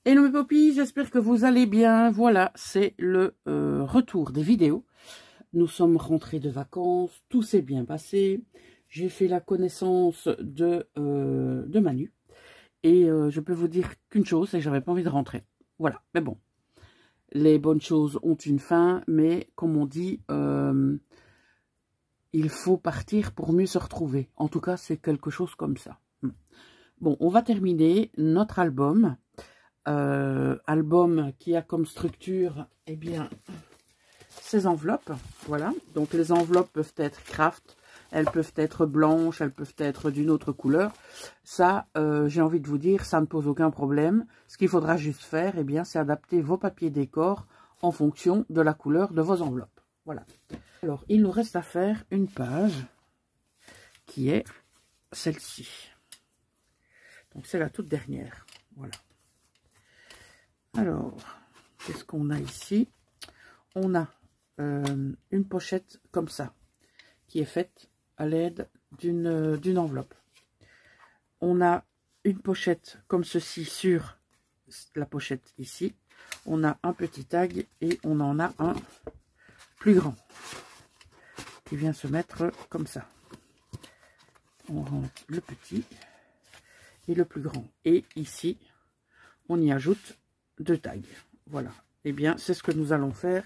Hello mes popis, j'espère que vous allez bien. Voilà, c'est le retour des vidéos. Nous sommes rentrés de vacances, tout s'est bien passé. J'ai fait la connaissance de Manu. Et je peux vous dire qu'une chose, c'est que j'avais pas envie de rentrer. Voilà, mais bon. Les bonnes choses ont une fin, mais comme on dit, il faut partir pour mieux se retrouver. En tout cas, c'est quelque chose comme ça. Bon, on va terminer notre album. Album qui a comme structure, eh bien, ces enveloppes. Voilà, donc les enveloppes peuvent être craft, elles peuvent être blanches, elles peuvent être d'une autre couleur. Ça, j'ai envie de vous dire, ça ne pose aucun problème. Ce qu'il faudra juste faire, eh bien, c'est adapter vos papiers décor en fonction de la couleur de vos enveloppes. Voilà. Alors, il nous reste à faire une page qui est celle-ci. Donc, c'est la toute dernière. Voilà. Alors, qu'est-ce qu'on a ici? On a une pochette comme ça, qui est faite à l'aide d'une enveloppe. On a une pochette comme ceci sur la pochette ici. On a un petit tag et on en a un plus grand qui vient se mettre comme ça. On rentre le petit et le plus grand. Et ici, on y ajoute deux tags. Voilà. Eh bien, c'est ce que nous allons faire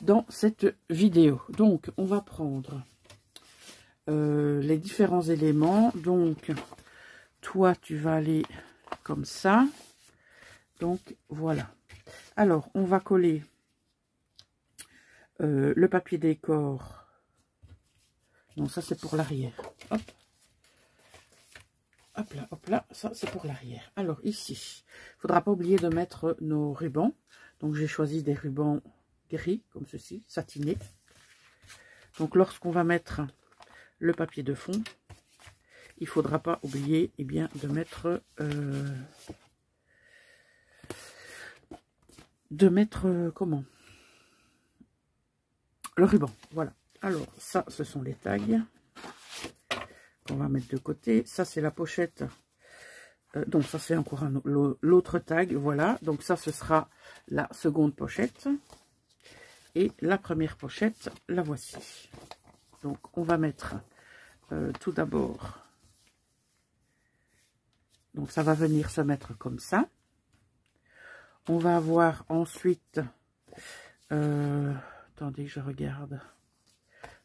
dans cette vidéo. Donc, on va prendre les différents éléments. Donc, toi, tu vas aller comme ça. Donc, voilà. Alors, on va coller le papier décor. Non, ça, c'est pour l'arrière. Hop. Hop là, ça, c'est pour l'arrière. Alors, ici, il ne faudra pas oublier de mettre nos rubans. Donc, j'ai choisi des rubans gris, comme ceci, satinés. Donc, lorsqu'on va mettre le papier de fond, il ne faudra pas oublier eh bien, de mettre comment, le ruban. Voilà. Alors, ça, ce sont les tags qu'on va mettre de côté. Ça, c'est la pochette. Donc, ça, c'est encore l'autre tag. Voilà. Donc, ça, ce sera la seconde pochette. Et la première pochette, la voici. Donc, on va mettre tout d'abord... Donc, ça va venir se mettre comme ça. On va avoir ensuite... attendez, je regarde.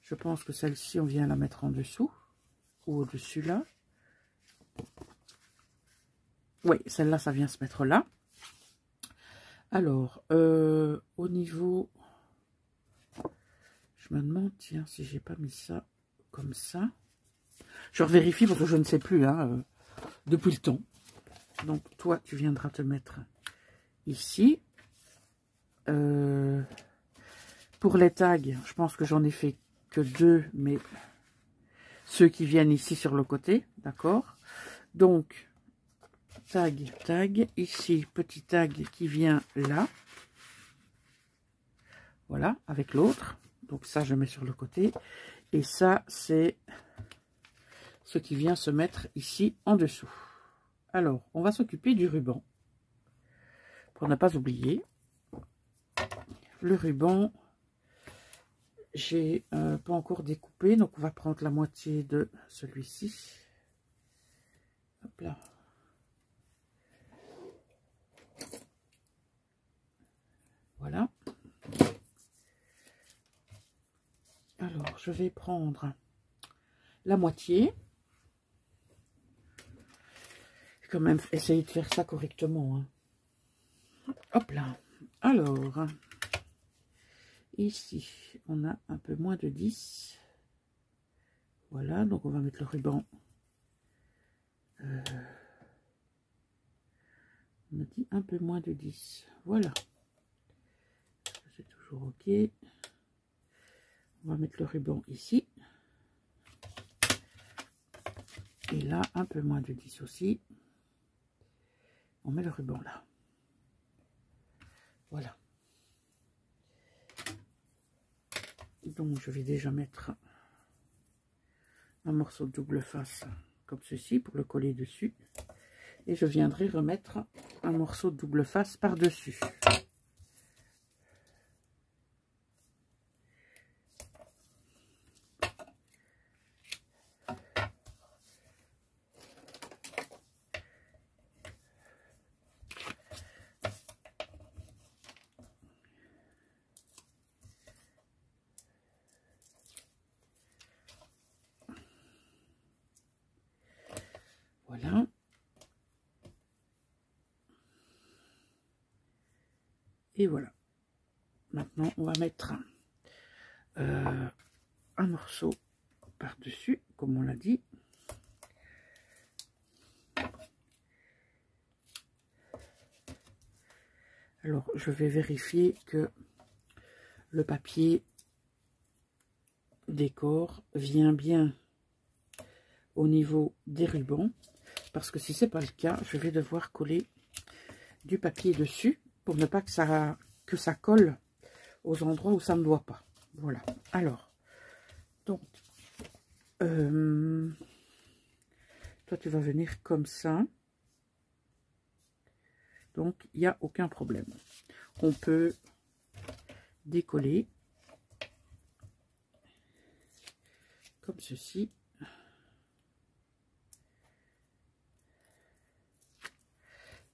Je pense que celle-ci, on vient la mettre en dessous. Ou au-dessus, là. Oui, celle-là, ça vient se mettre là. Alors, au niveau... Je me demande, tiens, si j'ai pas mis ça comme ça. Je revérifie parce que je ne sais plus, hein, depuis le temps. Donc, toi, tu viendras te mettre ici. Pour les tags, je pense que j'en ai fait que deux, mais ceux qui viennent ici sur le côté, d'accord? Donc, tag, tag. Ici, petit tag qui vient là. Voilà, avec l'autre. Donc ça, je mets sur le côté. Et ça, c'est ce qui vient se mettre ici en dessous. Alors, on va s'occuper du ruban. Pour ne pas oublier. Le ruban, j'ai pas encore découpé. Donc, on va prendre la moitié de celui-ci. Hop là. Voilà. Alors, je vais prendre la moitié. Je vais quand même essayer de faire ça correctement. Hein. Hop là. Alors, ici, on a un peu moins de 10. Voilà, donc on va mettre le ruban. On me dit un peu moins de 10. Voilà. C'est toujours OK. On va mettre le ruban ici. Et là, un peu moins de 10 aussi. On met le ruban là. Voilà. Donc, je vais déjà mettre un morceau de double face comme ceci pour le coller dessus. Et je viendrai remettre un morceau de double face par-dessus. Voilà. Et voilà. Maintenant, on va mettre un morceau par-dessus, comme on l'a dit. Alors, je vais vérifier que le papier décor vient bien au niveau des rubans. Parce que si ce n'est pas le cas, je vais devoir coller du papier dessus pour ne pas que ça colle aux endroits où ça ne doit pas. Voilà. Alors, donc, toi, tu vas venir comme ça. Donc, il n'y a aucun problème. On peut décoller comme ceci.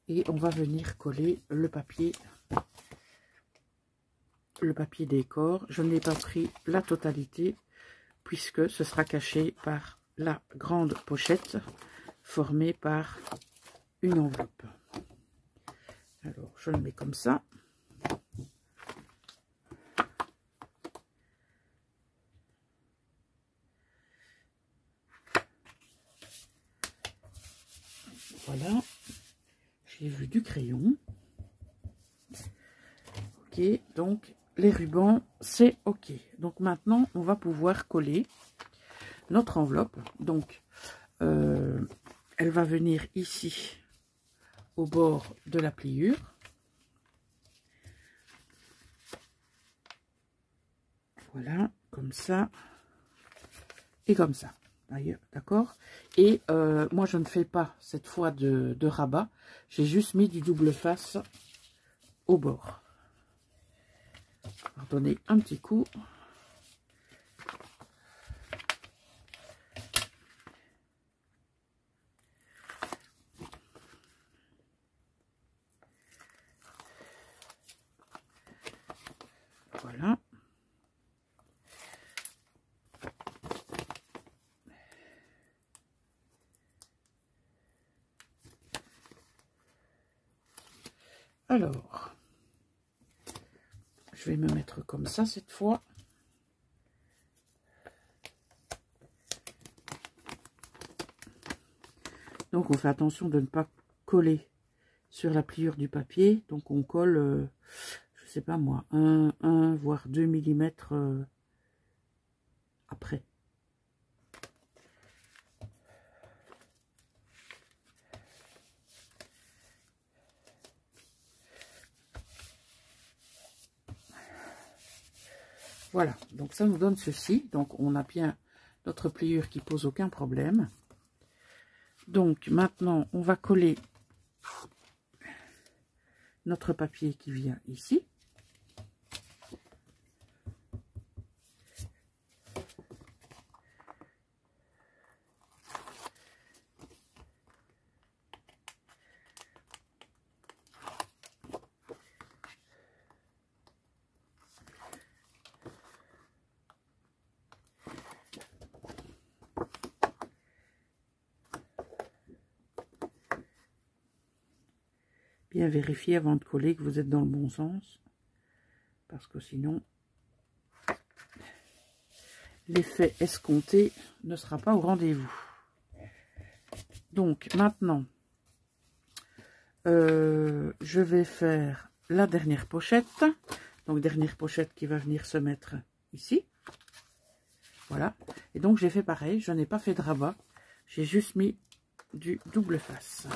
Et on va venir coller le papier décor. Je n'ai pas pris la totalité puisque ce sera caché par la grande pochette formée par une enveloppe. Alors, je le mets comme ça. Voilà. J'ai vu du crayon. Ok, donc les rubans, c'est ok. Donc maintenant, on va pouvoir coller notre enveloppe. Donc, elle va venir ici, au bord de la pliure. Voilà, comme ça. Et comme ça, d'ailleurs, d'accord. Et moi, je ne fais pas cette fois de rabat. J'ai juste mis du double face au bord. On va donner un petit coup. Voilà. Alors, je vais me mettre comme ça cette fois. Donc, on fait attention de ne pas coller sur la pliure du papier. Donc, on colle, je sais pas moi, 1 voire 2 mm après. Voilà, donc ça nous donne ceci. Donc, on a bien notre pliure qui pose aucun problème. Donc, maintenant, on va coller notre papier qui vient ici. Bien vérifier avant de coller que vous êtes dans le bon sens. Parce que sinon, l'effet escompté ne sera pas au rendez-vous. Donc, maintenant, je vais faire la dernière pochette. Donc, dernière pochette qui va venir se mettre ici. Voilà. Et donc, j'ai fait pareil. Je n'ai pas fait de rabat. J'ai juste mis du double face.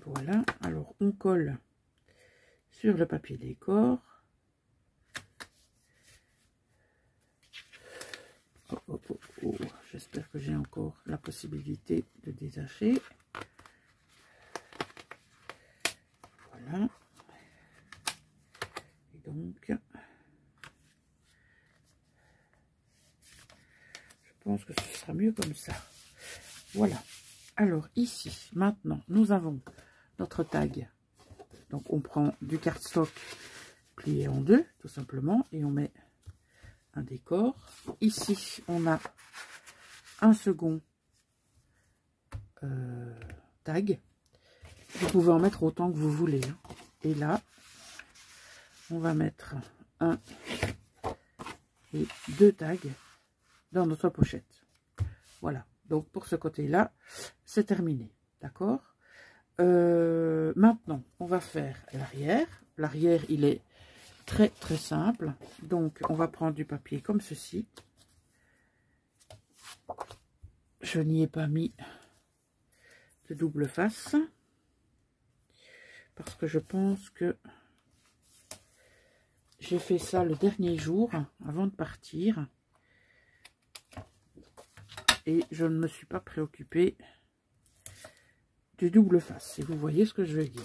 Voilà. Alors, on colle sur le papier décor. Oh, oh, oh, oh. J'espère que j'ai encore la possibilité de détacher. Voilà. Et donc, je pense que ce sera mieux comme ça. Voilà. Alors ici, maintenant, nous avons notre tag. Donc on prend du cardstock plié en deux, tout simplement, et on met un décor. Ici, on a un second tag. Vous pouvez en mettre autant que vous voulez. Hein. Et là, on va mettre un et deux tags dans notre pochette. Voilà. Donc pour ce côté-là, c'est terminé. D'accord? Maintenant, on va faire l'arrière. L'arrière, il est très très simple. Donc, on va prendre du papier comme ceci. Je n'y ai pas mis de double face. Parce que je pense que j'ai fait ça le dernier jour, avant de partir. Et je ne me suis pas préoccupée du double face, si vous voyez ce que je veux dire.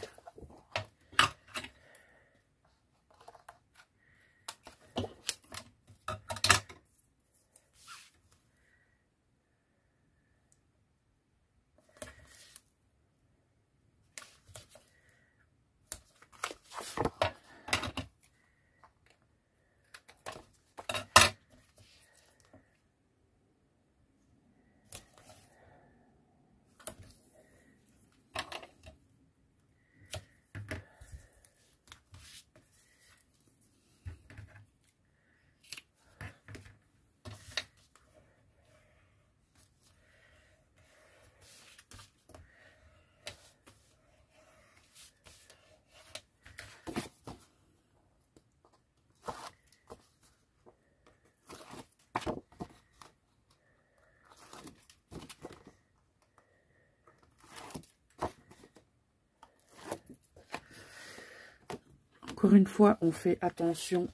Encore une fois, on fait attention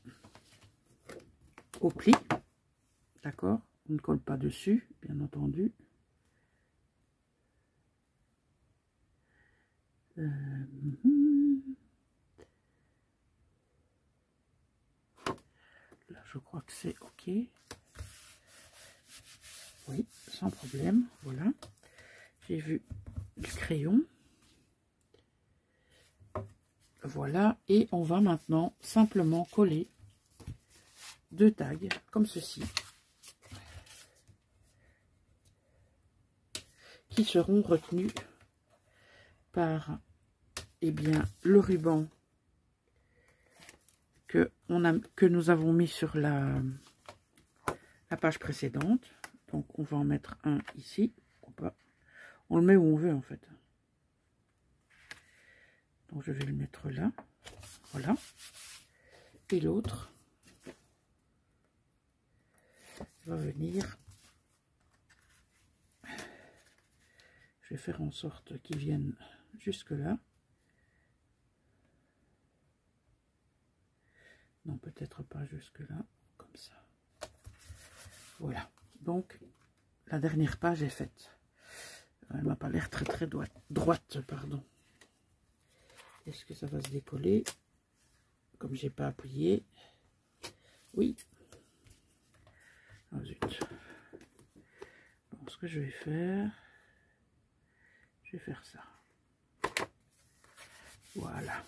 au pli, d'accord? On ne colle pas dessus, bien entendu. Là, je crois que c'est OK. Oui, sans problème, voilà. J'ai vu du crayon. Voilà, et on va maintenant simplement coller deux tags comme ceci, qui seront retenus par le ruban que nous avons mis sur la page précédente. Donc on va en mettre un ici, on le met où on veut en fait. Donc je vais le mettre là, voilà, et l'autre va venir, je vais faire en sorte qu'il vienne jusque là, non peut-être pas jusque là, comme ça, voilà. Donc la dernière page est faite, elle m'a pas l'air très droite, pardon. Est-ce que ça va se décoller? Comme j'ai pas appuyé. Oui. Oh zut. Bon, ce que je vais faire ça. Voilà.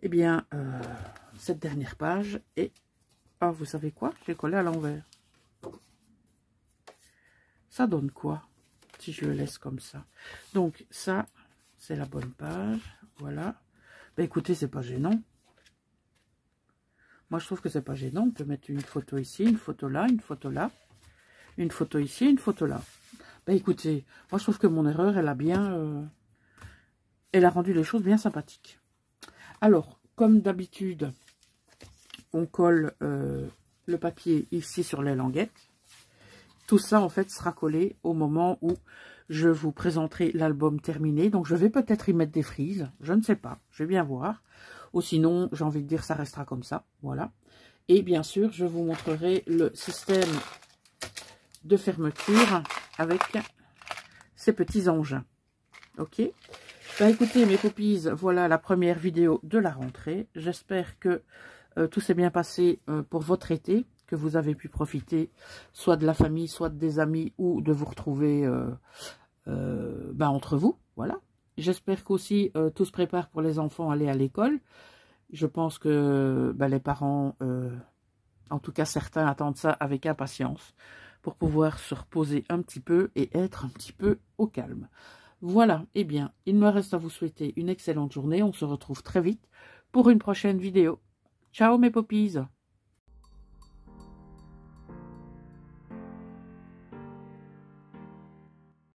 Eh bien, cette dernière page est... Ah, vous savez quoi? J'ai collé à l'envers. Ça donne quoi si je le laisse comme ça? Donc, ça... c'est la bonne page, voilà. Ben écoutez, c'est pas gênant. Moi, je trouve que c'est pas gênant. On peut mettre une photo ici, une photo là, une photo là. Une photo ici, une photo là. Ben écoutez, moi, je trouve que mon erreur, elle a bien... elle a rendu les choses bien sympathiques. Alors, comme d'habitude, on colle le papier ici sur les languettes. Tout ça, en fait, sera collé au moment où je vous présenterai l'album terminé. Donc, je vais peut-être y mettre des frises. Je ne sais pas. Je vais bien voir. Ou sinon, j'ai envie de dire, ça restera comme ça. Voilà. Et bien sûr, je vous montrerai le système de fermeture avec ces petits engins. Ok. Ben, écoutez, mes poppies, voilà la première vidéo de la rentrée. J'espère que tout s'est bien passé pour votre été, que vous avez pu profiter soit de la famille, soit des amis, ou de vous retrouver entre vous. Voilà. J'espère qu'aussi tout se prépare pour les enfants à aller à l'école. Je pense que les parents, en tout cas certains, attendent ça avec impatience pour pouvoir se reposer un petit peu et être un petit peu au calme. Voilà, eh bien, il me reste à vous souhaiter une excellente journée. On se retrouve très vite pour une prochaine vidéo. Ciao mes poppies!